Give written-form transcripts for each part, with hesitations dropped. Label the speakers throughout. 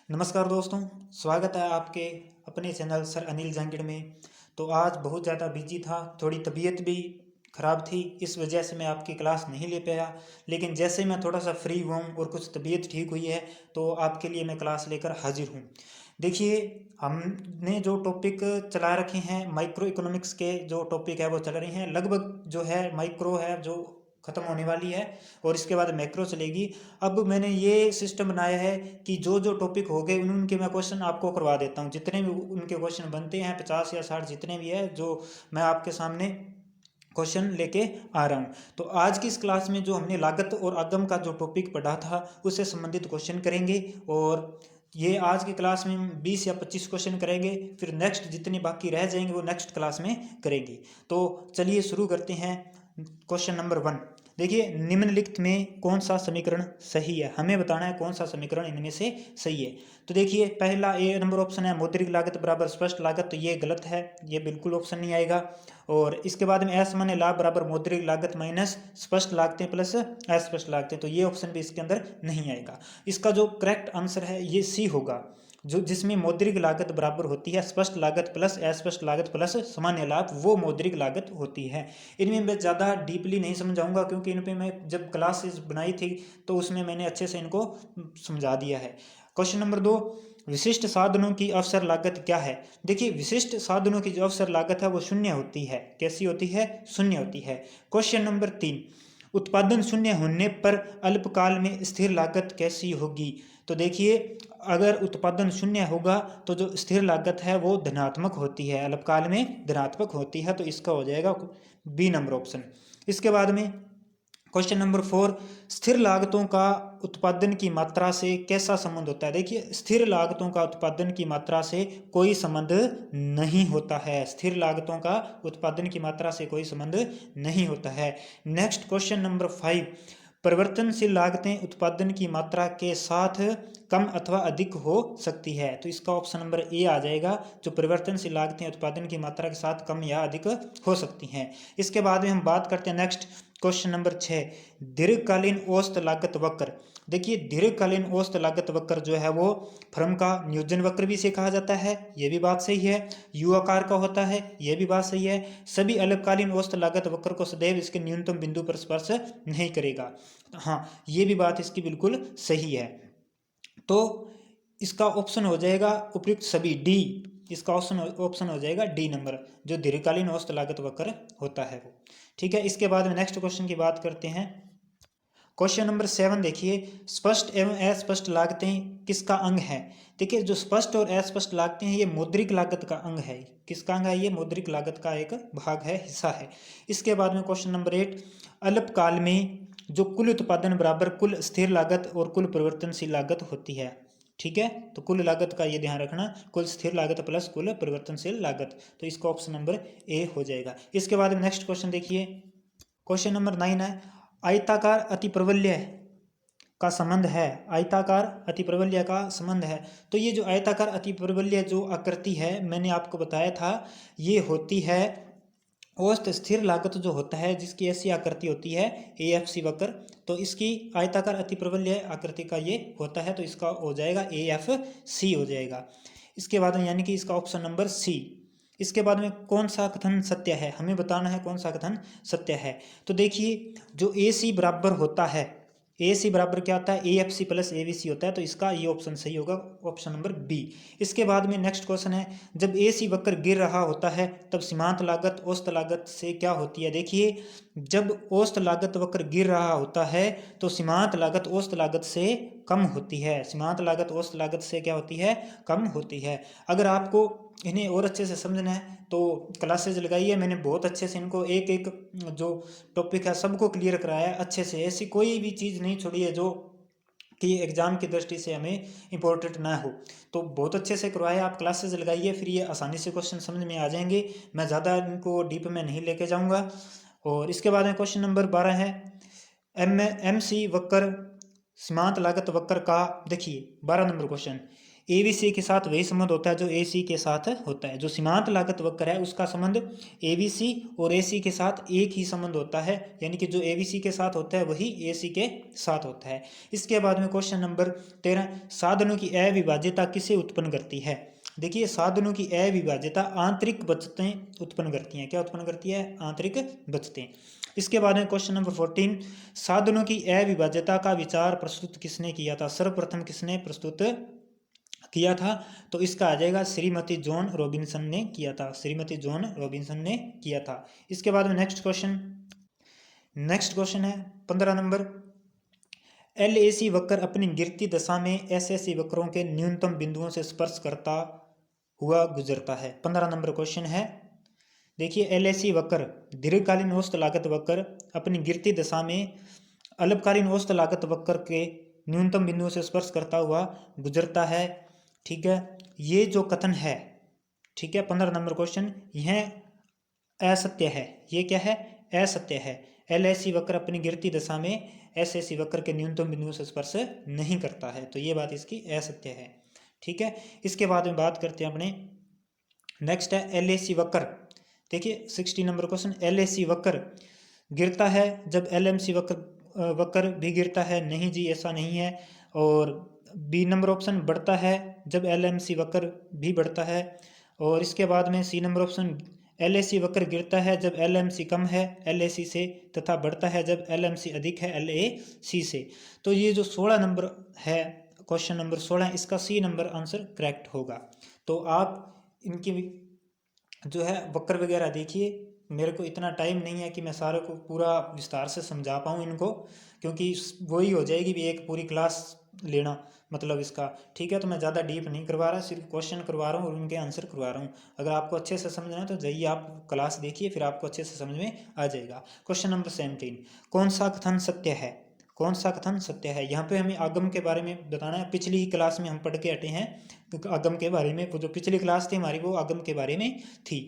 Speaker 1: नमस्कार दोस्तों। स्वागत है आपके अपने चैनल सर अनिल जहांगीर में। तो आज बहुत ज़्यादा बिजी था, थोड़ी तबीयत भी ख़राब थी, इस वजह से मैं आपकी क्लास नहीं ले पाया। लेकिन जैसे मैं थोड़ा सा फ्री हुआ हूँ और कुछ तबीयत ठीक हुई है तो आपके लिए मैं क्लास लेकर हाजिर हूँ। देखिए, हमने जो टॉपिक चला रखे हैं माइक्रो इकोनॉमिक्स के जो टॉपिक है वो चल रहे हैं। लगभग जो है माइक्रो है जो ख़त्म होने वाली है और इसके बाद मैक्रो चलेगी। अब मैंने ये सिस्टम बनाया है कि जो जो टॉपिक हो गए उनके मैं क्वेश्चन आपको करवा देता हूँ। जितने भी उनके क्वेश्चन बनते हैं 50 या 60 जितने भी है जो मैं आपके सामने क्वेश्चन लेके आ रहा हूँ। तो आज की इस क्लास में जो हमने लागत और आगम का जो टॉपिक पढ़ा था उससे संबंधित क्वेश्चन करेंगे। और ये आज की क्लास में हम 20 या 25 क्वेश्चन करेंगे, फिर नेक्स्ट जितने बाकी रह जाएंगे वो नेक्स्ट क्लास में करेंगे। तो चलिए शुरू करते हैं। Question number 1। देखिए, निम्नलिखित में कौन सा समीकरण सही है, हमें बताना है कौन सा समीकरण इनमें से सही है। तो देखिए, पहला ए नंबर ऑप्शन है मौद्रिक लागत बराबर स्पष्ट लागत, तो ये गलत है, ये बिल्कुल ऑप्शन नहीं आएगा। और इसके बाद में असामान्य लाभ बराबर मौद्रिक लागत माइनस स्पष्ट लागतें प्लस अस्पष्ट लागतें, तो ये ऑप्शन भी इसके अंदर नहीं आएगा। इसका जो करेक्ट आंसर है ये सी होगा, जो जिसमें मौद्रिक लागत बराबर होती है स्पष्ट लागत प्लस अस्पष्ट लागत प्लस सामान्य लाभ, वो मौद्रिक लागत होती है। इनमें मैं ज़्यादा डीपली नहीं समझाऊंगा क्योंकि इन पे मैं जब क्लासेस बनाई थी तो उसमें मैंने अच्छे से इनको समझा दिया है। क्वेश्चन नंबर 2, विशिष्ट साधनों की अवसर लागत क्या है। देखिए, विशिष्ट साधनों की जो अवसर लागत है वो शून्य होती है। कैसी होती है? शून्य होती है। क्वेश्चन नंबर 3, उत्पादन शून्य होने पर अल्पकाल में स्थिर लागत कैसी होगी। तो देखिए, अगर उत्पादन शून्य होगा तो जो स्थिर लागत है वो धनात्मक होती है, अल्पकाल में धनात्मक होती है, तो इसका हो जाएगा बी नंबर ऑप्शन। इसके बाद में क्वेश्चन नंबर 4, स्थिर लागतों का उत्पादन की मात्रा से कैसा संबंध होता है। देखिए, स्थिर लागतों का उत्पादन की मात्रा से कोई संबंध नहीं होता है। स्थिर लागतों का उत्पादन की मात्रा से कोई संबंध नहीं होता है। नेक्स्ट क्वेश्चन नंबर 5, परिवर्तनशील लागतें उत्पादन की मात्रा के साथ कम अथवा अधिक हो सकती है, तो इसका ऑप्शन नंबर ए आ जाएगा, जो परिवर्तनशील लागतें उत्पादन की मात्रा के साथ कम या अधिक हो सकती हैं। इसके बाद में हम बात करते हैं नेक्स्ट क्वेश्चन नंबर 6, दीर्घकालीन औसत लागत वक्र। देखिए, दीर्घकालीन औसत लागत वक्र जो है वो फर्म का नियोजन वक्र भी इसे कहा जाता है, ये भी बात सही है। यू आकार का होता है, ये भी बात सही है। सभी अल्पकालीन औसत लागत वक्र को सदैव इसके न्यूनतम बिंदु पर स्पर्श नहीं करेगा, हाँ, ये भी बात इसकी बिल्कुल सही है। तो इसका ऑप्शन हो जाएगा उपयुक्त सभी डी, इसका ऑप्शन हो जाएगा डी नंबर, जो दीर्घकालीन औसत लागत वक्र होता है वो। ठीक है, इसके बाद में नेक्स्ट क्वेश्चन की बात करते हैं। क्वेश्चन नंबर 7 देखिए, स्पष्ट एवं अस्पष्ट लागतें किसका अंग है। देखिए, जो स्पष्ट और अस्पष्ट लागतें हैं ये मौद्रिक लागत का अंग है। किसका अंग है? ये मौद्रिक लागत का एक भाग है, हिस्सा है। इसके बाद में क्वेश्चन नंबर 8, अल्पकाल में जो कुल उत्पादन बराबर कुल स्थिर लागत और कुल परिवर्तनशील लागत होती है। ठीक है, तो कुल लागत का ये ध्यान रखना, कुल स्थिर लागत प्लस कुल परिवर्तनशील लागत, तो इसका ऑप्शन नंबर ए हो जाएगा। इसके बाद में नेक्स्ट क्वेश्चन देखिए, क्वेश्चन नंबर 9 है, आयताकार अतिप्रवल्य का संबंध है। आयताकार अतिप्रवल्य का संबंध है, तो ये जो आयताकार अतिप्रवल्य जो आकृति है मैंने आपको बताया था, ये होती है औसत स्थिर लागत जो होता है, जिसकी ऐसी आकृति होती है AFC वक्र, तो इसकी आयताकार अतिप्रवल्य आकृति का ये होता है, तो इसका हो जाएगा AFC हो जाएगा। इसके बाद में यानी कि इसका ऑप्शन नंबर सी। इसके बाद में कौन सा कथन सत्य है, हमें बताना है कौन सा कथन सत्य है। तो देखिए, जो AC बराबर होता है, AC बराबर क्या होता है? AFC प्लस AVC होता है, तो इसका ये ऑप्शन सही होगा, ऑप्शन नंबर बी। इसके बाद में नेक्स्ट क्वेश्चन है, जब AC वक्र गिर रहा होता है तब सीमांत लागत औसत लागत से क्या होती है। देखिए, जब औसत लागत वक्र गिर रहा होता है तो सीमांत लागत औसत लागत से कम होती है। सीमांत लागत औसत लागत से क्या होती है? कम होती है। अगर आपको इन्हें और अच्छे से समझना है तो क्लासेज लगाइए, मैंने बहुत अच्छे से इनको एक एक जो टॉपिक है सबको क्लियर कराया है अच्छे से। ऐसी कोई भी चीज़ नहीं छोड़ी है जो कि एग्ज़ाम की दृष्टि से हमें इम्पोर्टेंट ना हो, तो बहुत अच्छे से करवाया। आप क्लासेज लगाइए, फिर ये आसानी से क्वेश्चन समझ में आ जाएंगे। मैं ज़्यादा इनको डीप में नहीं लेके जाऊँगा। और इसके बाद में क्वेश्चन नंबर 12 है, MC वक्र सीमांत लागत वक्र का, देखिए 12 नंबर क्वेश्चन, एबीसी के साथ वही संबंध होता है जो एसी के साथ होता है। जो सीमांत लागत वक्र है उसका संबंध एबीसी और एसी के साथ एक ही संबंध होता है, यानी कि जो एबीसी के साथ होता है वही एसी के साथ होता है। इसके बाद में क्वेश्चन नंबर 13, साधनों की अविभाज्यता किसे उत्पन्न करती है। देखिए साधनों की अविभाज्यता आंतरिक बचतें उत्पन्न करती हैं। क्या उत्पन्न करती है? आंतरिक बचतें। इसके बाद में क्वेश्चन नंबर 14, साधनों की अविभाज्यता का विचार प्रस्तुत किसने किया था। सर्वप्रथम किसने प्रस्तुत किया था? तो इसका आ जाएगा श्रीमती जॉन रॉबिन्सन ने किया था। श्रीमती जॉन रॉबिन्सन ने किया था। इसके बाद में नेक्स्ट क्वेश्चन है 15 नंबर, एलएसी वक्र अपनी गिरती दशा में एसएसी वक्रों के न्यूनतम बिंदुओं से स्पर्श करता हुआ गुजरता है। 15 नंबर क्वेश्चन है। देखिए एलएसी वक्र दीर्घकालीन औसत लागत वक्र अपनी गिरती दशा में अल्पकालीन औसत लागत वक्र के न्यूनतम बिंदुओं से स्पर्श करता हुआ गुजरता है। ठीक है, ये जो कथन है, ठीक है, 15 नंबर क्वेश्चन, यह असत्य है। ये क्या है? असत्य है। एलएसी वक्र अपनी गिरती दशा में एसएसी वक्र के न्यूनतम बिंदुओं से स्पर्श नहीं करता है, तो ये बात इसकी असत्य है। ठीक है, इसके बाद में बात करते हैं अपने नेक्स्ट है एलएसी वक्र। देखिए 60 नंबर क्वेश्चन, एलएसी वक्र गिरता है जब एलएमसी वक्र भी गिरता है। नहीं जी, ऐसा नहीं है। और बी नंबर ऑप्शन, बढ़ता है जब एलएमसी वक्र भी बढ़ता है। और इसके बाद में सी नंबर ऑप्शन, एलएसी वक्र गिरता है जब एलएमसी कम है एलएसी से, तथा बढ़ता है जब एलएमसी अधिक है एलएसी से। तो ये जो 16 नंबर है, क्वेश्चन नंबर 16, इसका सी नंबर आंसर करेक्ट होगा। तो आप इनकी जो है वक्र वगैरह देखिए। मेरे को इतना टाइम नहीं है कि मैं सारे को पूरा विस्तार से समझा पाऊँ इनको, क्योंकि वही हो जाएगी भी एक पूरी क्लास लेना मतलब इसका। ठीक है, तो मैं ज़्यादा डीप नहीं करवा रहा, सिर्फ क्वेश्चन करवा रहा हूँ और उनके आंसर करवा रहा हूँ। अगर आपको अच्छे से समझना है तो जाइए आप क्लास देखिए, फिर आपको अच्छे से समझ में आ जाएगा। क्वेश्चन नंबर 17, कौन सा कथन सत्य है? कौन सा कथन सत्य है? यहाँ पे हमें आगम के बारे में बताना है। पिछली क्लास में हम पढ़ के हटे हैं आगम के बारे में। वो जो पिछली क्लास थी हमारी वो आगम के बारे में थी।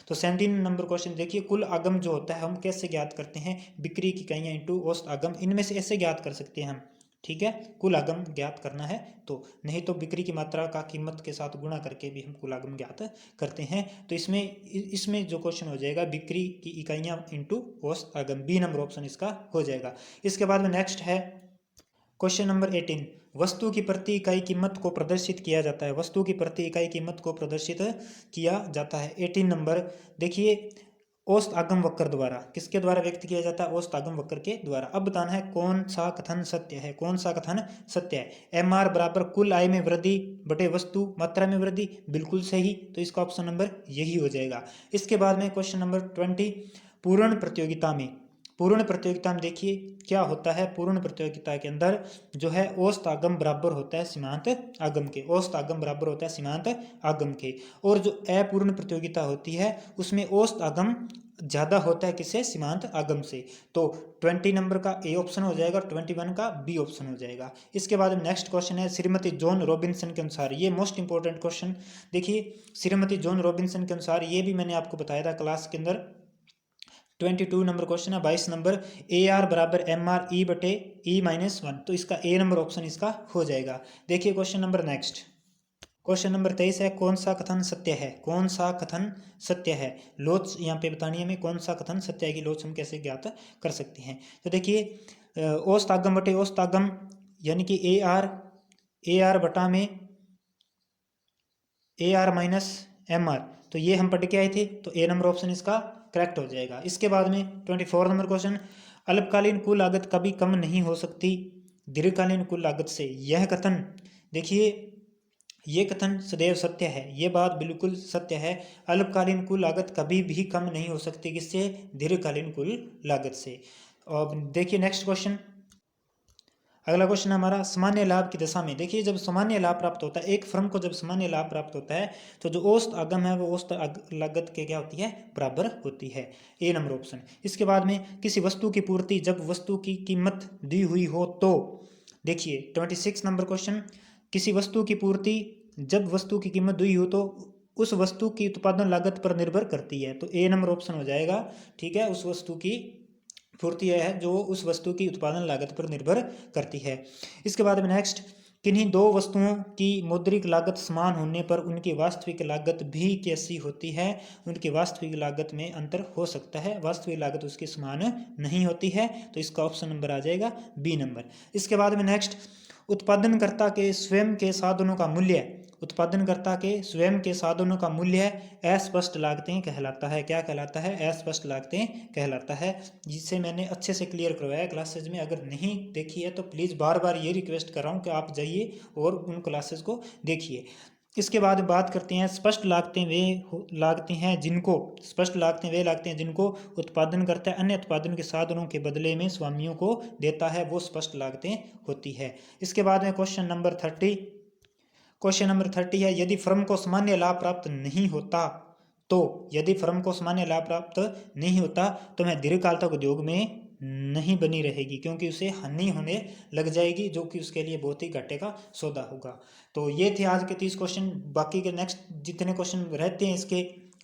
Speaker 1: तो 17 नंबर क्वेश्चन देखिए, कुल आगम जो होता है हम कैसे ज्ञात करते हैं? बिक्री की इकाइयाँ इंटू औसत आगम, इनमें से ऐसे ज्ञात कर सकते हैं हम। ठीक है, कुल आगम ज्ञात करना है तो, नहीं तो बिक्री की मात्रा का कीमत के साथ गुणा करके भी हम कुल आगम ज्ञात करते हैं। तो इसमें जो क्वेश्चन हो जाएगा बिक्री की इकाइयाँ इंटू औसत आगम, बी नंबर ऑप्शन इसका हो जाएगा। इसके बाद में नेक्स्ट है क्वेश्चन नंबर 18, वस्तु की प्रति इकाई कीमत को प्रदर्शित किया जाता है। वस्तु की प्रति इकाई कीमत को प्रदर्शित किया जाता है। 18 नंबर देखिए, औसत आगम वक्र द्वारा। किसके द्वारा व्यक्त किया जाता है? औसत आगम वक्र के द्वारा। अब बताना है कौन सा कथन सत्य है। कौन सा कथन सत्य है? एम आर बराबर कुल आय में वृद्धि बटे वस्तु मात्रा में वृद्धि, बिल्कुल सही। तो इसका ऑप्शन नंबर यही हो जाएगा। इसके बाद में क्वेश्चन नंबर 20, पूर्ण प्रतियोगिता में। पूर्ण प्रतियोगिता में देखिए क्या होता है। पूर्ण प्रतियोगिता के अंदर जो है औसत आगम बराबर होता है सीमांत आगम के। औसत आगम बराबर होता है सीमांत आगम के। और जो अपूर्ण प्रतियोगिता होती है उसमें औसत आगम ज़्यादा होता है किससे? सीमांत आगम से। तो 20 नंबर का ए ऑप्शन हो जाएगा, 21 का बी ऑप्शन हो जाएगा। इसके बाद नेक्स्ट क्वेश्चन है श्रीमती जॉन रॉबिन्सन के अनुसार। ये मोस्ट इंपॉर्टेंट क्वेश्चन देखिए, श्रीमती जॉन रॉबिन्सन के अनुसार, ये भी मैंने आपको बताया था क्लास के अंदर। 22 नंबर क्वेश्चन है। 22 नंबर, ए आर बराबर एम आर ई बटे ई माइनस 1। तो इसका ए नंबर ऑप्शन इसका हो जाएगा। देखिए question number next, question number 23 है, कौन सा कथन सत्य है? कौन सा कथन सत्य है? लोच यहाँ पे बतानी है हमें, कौन सा कथन सत्य है कि लोच हम कैसे ज्ञात कर सकते हैं। तो देखिए औसत आगम बटे औसत आगम, यानी कि ए आर बटा में A R minus M R, तो ये हम पढ़ के आए थे। तो ए नंबर ऑप्शन इसका करेक्ट हो जाएगा। इसके बाद में 24 नंबर क्वेश्चन, अल्पकालीन कुल लागत कभी कम नहीं हो सकती दीर्घकालीन कुल लागत से। यह कथन देखिए, ये कथन सदैव सत्य है। ये बात बिल्कुल सत्य है। अल्पकालीन कुल लागत कभी भी कम नहीं हो सकती किससे? दीर्घकालीन कुल लागत से। और देखिए नेक्स्ट क्वेश्चन, अगला क्वेश्चन है हमारा, सामान्य लाभ की दशा में। देखिए जब सामान्य लाभ प्राप्त होता है, एक फर्म को जब सामान्य लाभ प्राप्त होता है तो जो औसत आगम है वो औसत लागत के क्या होती है? बराबर होती है। ए नंबर ऑप्शन। इसके बाद में किसी वस्तु की पूर्ति जब वस्तु की कीमत दी हुई हो तो। देखिए 26 नंबर क्वेश्चन, किसी वस्तु की पूर्ति जब वस्तु की कीमत दी हो तो उस वस्तु की उत्पादन लागत पर निर्भर करती है। तो ए नंबर ऑप्शन हो जाएगा। ठीक है, उस वस्तु की पूर्ति है जो उस वस्तु की उत्पादन लागत पर निर्भर करती है। इसके बाद में नेक्स्ट, किन्हीं दो वस्तुओं की मौद्रिक लागत समान होने पर उनकी वास्तविक लागत भी कैसी होती है? उनकी वास्तविक लागत में अंतर हो सकता है, वास्तविक लागत उसकी समान नहीं होती है। तो इसका ऑप्शन नंबर आ जाएगा बी नंबर। इसके बाद में नेक्स्ट, उत्पादनकर्ता के स्वयं के साधनों का मूल्य, उत्पादनकर्ता के स्वयं के साधनों का मूल्य अस्पष्ट लागतें कहलाता है। क्या कहलाता है? अस्पष्ट लागतें कहलाता है, जिसे मैंने अच्छे से क्लियर करवाया क्लासेज में। अगर नहीं देखी है तो प्लीज़ बार बार ये रिक्वेस्ट कर रहा हूँ कि आप जाइए और उन क्लासेस को देखिए। इसके बाद बात करते हैं स्पष्ट लागतें वे लागतें हैं जिनको, स्पष्ट लागतें वे लागतें हैं जिनको उत्पादन करता है अन्य उत्पादन के साधनों के बदले में स्वामियों को देता है, वो स्पष्ट लागतें होती है। इसके बाद में क्वेश्चन नंबर 30, क्वेश्चन नंबर 30 है, यदि फर्म को सामान्य लाभ प्राप्त नहीं होता तो, यदि फर्म को सामान्य लाभ प्राप्त नहीं होता तो वह दीर्घकाल तक उद्योग में नहीं बनी रहेगी, क्योंकि उसे हानि होने लग जाएगी, जो कि उसके लिए बहुत ही घाटे का सौदा होगा। तो ये थे आज के 30 क्वेश्चन। बाकी के नेक्स्ट जितने क्वेश्चन रहते हैं इसके,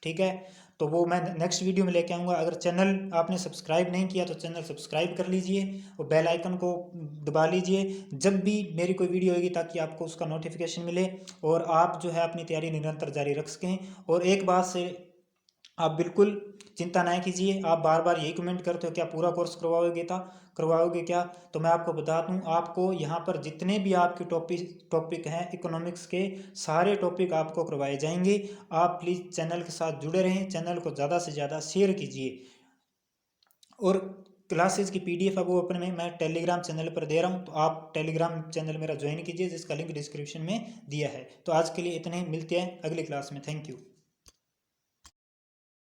Speaker 1: ठीक है, तो वो मैं नेक्स्ट वीडियो में लेके आऊँगा। अगर चैनल आपने सब्सक्राइब नहीं किया तो चैनल सब्सक्राइब कर लीजिए और बेल आइकन को दबा लीजिए जब भी मेरी कोई वीडियो होगी, ताकि आपको उसका नोटिफिकेशन मिले और आप जो है अपनी तैयारी निरंतर जारी रख सकें। और एक बात से आप बिल्कुल चिंता ना कीजिए, आप बार बार यही कमेंट करते हो क्या पूरा कोर्स करवाओगे क्या? तो मैं आपको बता दूं, आपको यहाँ पर जितने भी आपके टॉपिक हैं इकोनॉमिक्स के, सारे टॉपिक आपको करवाए जाएंगे। आप प्लीज़ चैनल के साथ जुड़े रहें, चैनल को ज़्यादा से ज़्यादा शेयर कीजिए। और क्लासेस की PDF है वो अपने में मैं टेलीग्राम चैनल पर दे रहा हूँ, तो आप टेलीग्राम चैनल मेरा ज्वाइन कीजिए, जिसका लिंक डिस्क्रिप्शन में दिया है। तो आज के लिए इतने ही, मिलते हैं अगली क्लास में। Thank you.